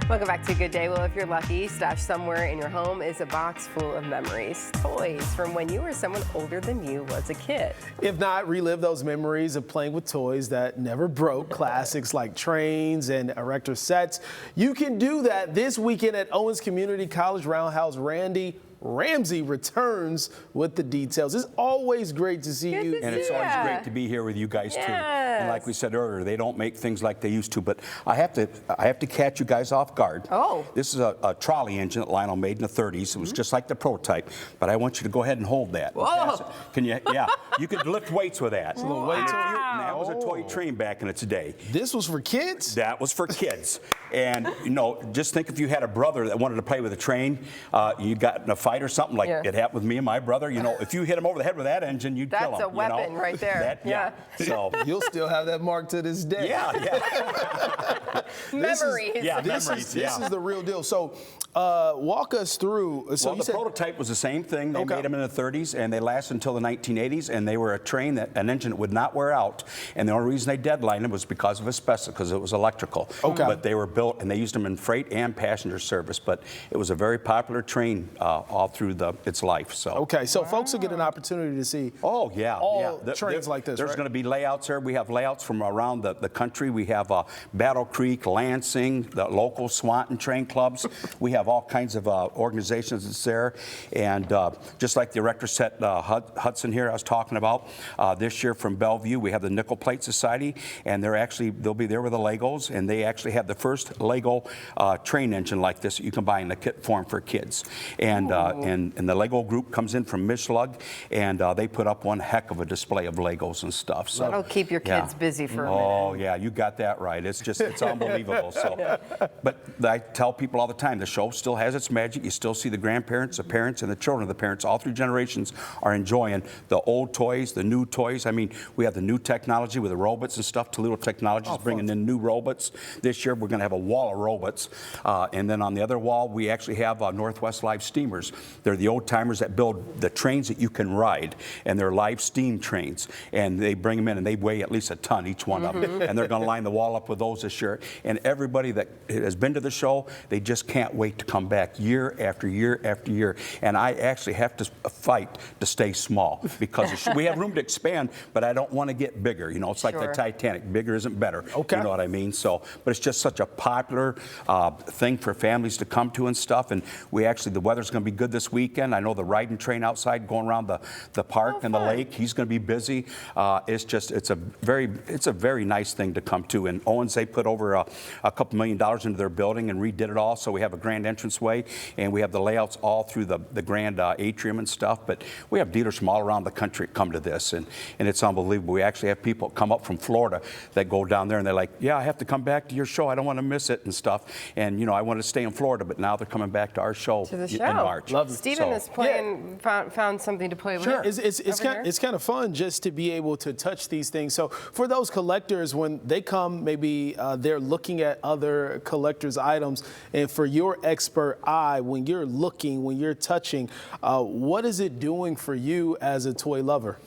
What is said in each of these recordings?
Welcome back to Good Day. Well, if you're lucky, stashed somewhere in your home is a box full of memories, toys from when you or someone older than you was a kid. If not, relive those memories of playing with toys that never broke, classics like trains and erector sets. You can do that this weekend at Owens Community College Roundhouse. Ramsey returns with the details. It's always great to see you. And it's always great to be here with you guys too. And like we said earlier, they don't make things like they used to, but I have to catch you guys off guard. Oh. This is a trolley engine that Lionel made in the 30s. It was just like the prototype, but I want you to go ahead and hold that. Whoa. Can you? Yeah. You could lift weights with that. It's a little weight. That was a toy train back in its day. This was for kids? That was for kids. And, you know, just think if you had a brother that wanted to play with a train, you got in a fight or something like it happened with me and my brother. You know, if you hit him over the head with that engine, you'd kill him. That's a weapon right there. So you'll still have that mark to this day. Memories. This is the real deal. So walk us through. So well, the prototype was the same thing. They made them in the 30s, and they lasted until the 1980s, and they were a train that an engine that would not wear out. And the only reason they deadlined them was because of asbestos, because it was electrical. But they were built, and they used them in freight and passenger service. But it was a very popular train all through its life. So so folks will get an opportunity to see. Trains like this. There's going to be layouts there. We have layouts from around the country. We have Battle Creek, Lansing, the local Swanton train clubs. We have all kinds of organizations that's there. And just like the erector set Hudson here I was talking about, this year from Bellevue, we have the Nickel Plate Society, and they'll be there with the Legos, and they actually have the first Lego train engine like this that you can buy in the kit form for kids. And the Lego group comes in from Mishlug, and they put up one heck of a display of Legos and stuff. So that'll keep your kids busy for a minute. Oh yeah, you got that right. It's unbelievable. So, but I tell people all the time, the show still has its magic. You still see the grandparents, the parents, and the children of the parents. All three generations are enjoying the old toys, the new toys. I mean, we have the new technology with the robots and stuff. Toledo Technology is bringing in new robots. This year we're going to have a wall of robots, and then on the other wall we actually have Northwest Live Steamers. They're the old timers that build the trains that you can ride, and they're live steam trains, and they bring them in, and they weigh at least a ton each one of them, and they're going to line the wall up with those this year. And everybody that has been to the show, they just can't wait to come back year after year after year. And I actually have to fight to stay small because we have room to expand, but I don't want to get bigger. You know, it's like the Titanic. Bigger isn't better. You know what I mean? So, but it's just such a popular thing for families to come to and stuff. And the weather's going to be good this weekend. I know the riding train outside going around the park and the lake. He's going to be busy. It's a very nice thing to come to. And Owens, they put over a couple $1 million into their building and redid it all. So we have a grand entranceway, and we have the layouts all through the grand atrium and stuff. But we have dealers from all around the country come to this, and it's unbelievable. We actually have people come up from Florida that go down there, and they're like, yeah, I have to come back to your show. I don't want to miss it and stuff. And, you know, I want to stay in Florida, but now they're coming back to our show in March. Stephen is playing, found something to play with. Sure, it's kind of fun just to be able to touch these things. So for those collectors, when they come, maybe they're looking at other collectors' items, and for your expert eye, when you're looking, when you're touching, what is it doing for you as a toy lover?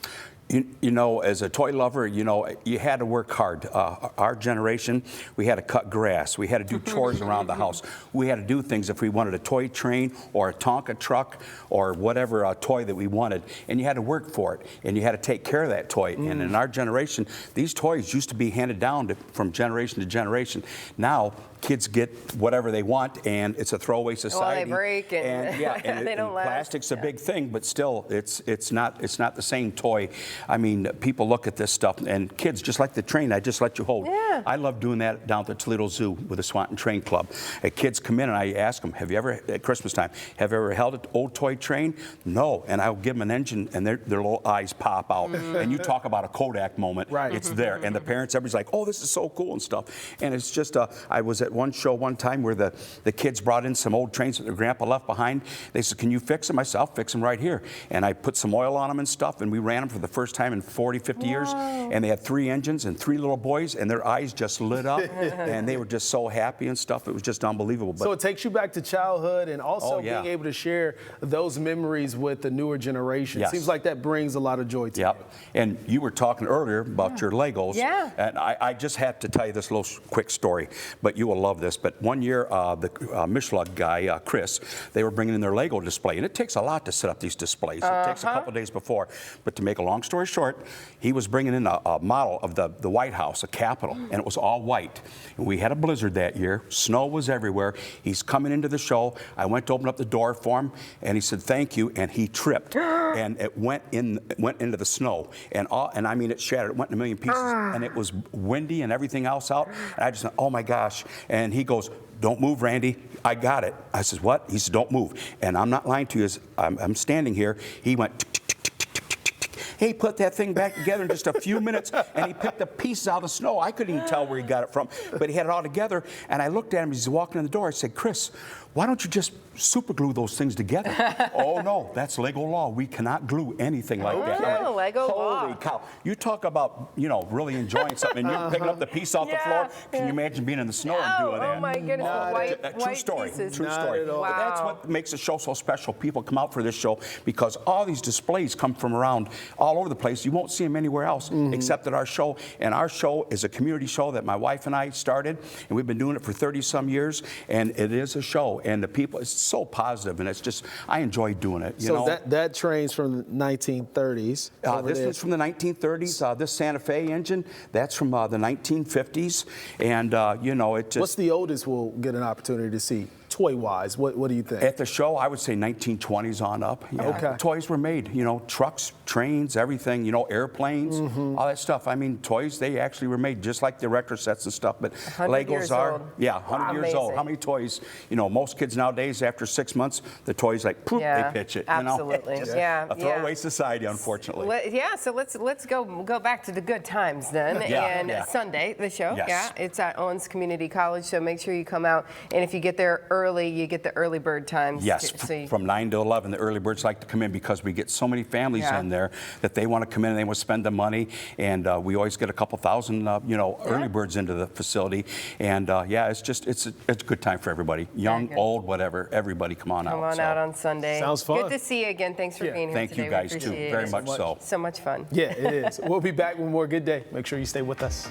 You know, as a toy lover, you know, you had to work hard. Our generation, we had to cut grass. We had to do chores around the house. We had to do things if we wanted a toy train or a Tonka truck or whatever toy that we wanted. And you had to work for it. And you had to take care of that toy. And in our generation, these toys used to be handed down from generation to generation. Now, kids get whatever they want, and it's a throwaway society. Well, they break, and they don't last. Plastic's a big thing, but still, it's not the same toy. I mean, people look at this stuff, and kids, just like the train I just let you hold. I love doing that down at the Toledo Zoo with the Swanton Train Club. Kids come in, and I ask them, have you ever, at Christmas time, have you ever held an old toy train? No, and I'll give them an engine, and their little eyes pop out. And you talk about a Kodak moment. It's there, and the parents, everybody's like, oh, this is so cool and stuff. And it's just, I was at one show one time where the kids brought in some old trains that their grandpa left behind. They said, can you fix them? I said, I'll fix them right here. And I put some oil on them and stuff, and we ran them for the first first time in 40, 50 years. And they had 3 engines and 3 little boys, and their eyes just lit up, and they were just so happy and stuff. It was just unbelievable. But so it takes you back to childhood and also yeah. being able to share those memories with the newer generation. Yes. Seems like that brings a lot of joy to you. And you were talking earlier about your Legos. Yeah. And I just had to tell you this little quick story, but you will love this. But one year, the Michelin guy, Chris, they were bringing in their Lego display. And it takes a lot to set up these displays. It takes a couple days before. But to make a long story short, he was bringing in a model of the White House, a Capitol, and it was all white. And we had a blizzard that year. Snow was everywhere. He's coming into the show. I went to open up the door for him, and he said, "Thank you," and he tripped. And it went into the snow. And I mean, it shattered. It went in a million pieces. And it was windy and everything else out. And I just went, "Oh, my gosh." And he goes, "Don't move, Randy. I got it." I said, "What?" He said, "Don't move." And I'm not lying to you. As I'm standing here. He went, tick, tick, tick, tick, tick, tick, tick, tick. He put that thing back together in just a few minutes, and he picked the pieces out of the snow. I couldn't even tell where he got it from, but he had it all together. And I looked at him as he's walking in the door. I said, "Chris, why don't you just super glue those things together?" "Oh, no, that's Lego law. We cannot glue anything like that." I'm like, Lego law. Holy cow. You talk about, really enjoying something, and you're picking up the piece off the floor. Can you imagine being in the snow and doing that? Oh, my goodness. True story. Pieces. True Not story. at all. But that's what makes the show so special. People come out for this show because all these displays come from around all over the place. You won't see them anywhere else except at our show. And our show is a community show that my wife and I started, and we've been doing it for 30-some years. And it is a show, and the people, it's so positive, and it's just, I enjoy doing it. You know? that train's from the 1930s. This is from the 1930s. This Santa Fe engine, that's from the 1950s. And, it just... What's the oldest we'll get an opportunity to see, toy-wise? What do you think? At the show, I would say 1920s on up. Yeah. Okay. Toys were made, trucks, trains, everything, airplanes, all that stuff. I mean, toys, they actually were made just like the erector sets and stuff, but 100 years Legos are, old. 100 years old. Amazing. How many toys, most kids nowadays, after 6 months, the toys like, poof, they pitch it. Absolutely. Just Yeah. a throwaway society, unfortunately. So let's go back to the good times then. And Sunday, the show. Yes. Yeah, it's at Owens Community College, so make sure you come out. And if you get there early, you get the early bird times. Yes, from 9 to 11, the early birds like to come in because we get so many families in there that they want to come in and they want to spend the money. And we always get a couple thousand, early birds into the facility. And it's a good time for everybody, young, old, whatever. Everybody come on out. Come on out on Sunday. Sounds fun. Good to see you again. Thanks for being here Thank today. you guys We too, appreciate very it. much so. So much fun. Yeah, it is. We'll be back with more Good Day. Make sure you stay with us.